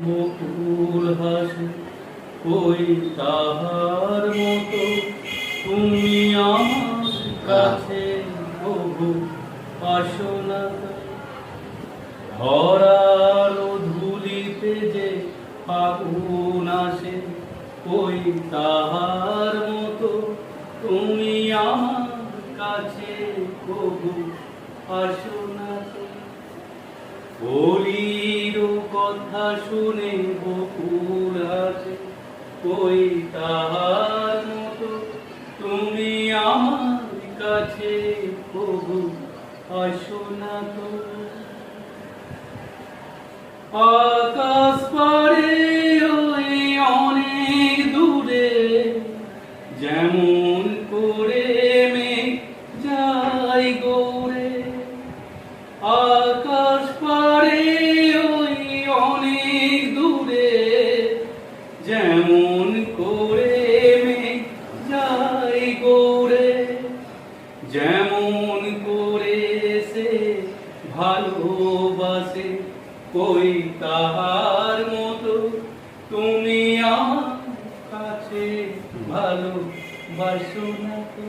বকুল হাসে ওই তাহার মতো তুমি আমার কাছে বহু আসো না। ধরার ধুলিতে যে আগুন আসে ওই তাহার মতো তুমি আমার কাছে বহু আসো না। বলির কথা শুনে বকুল হাসে ওই তাহার মতো তুমি আমার কাছে প্রভু আসো না তো। আকাশ পারে ওই অনেক দূরে যেমন করে মেঘ যায় গৌরে। আকাশ পারে ওই অনেক দূরে যেমন করে মেঘ যায় গৌরে। যেমন করে সে ভালোবাসে ওই তাহার মতো তুমি আমার কাছে ভালোবাসো না তো।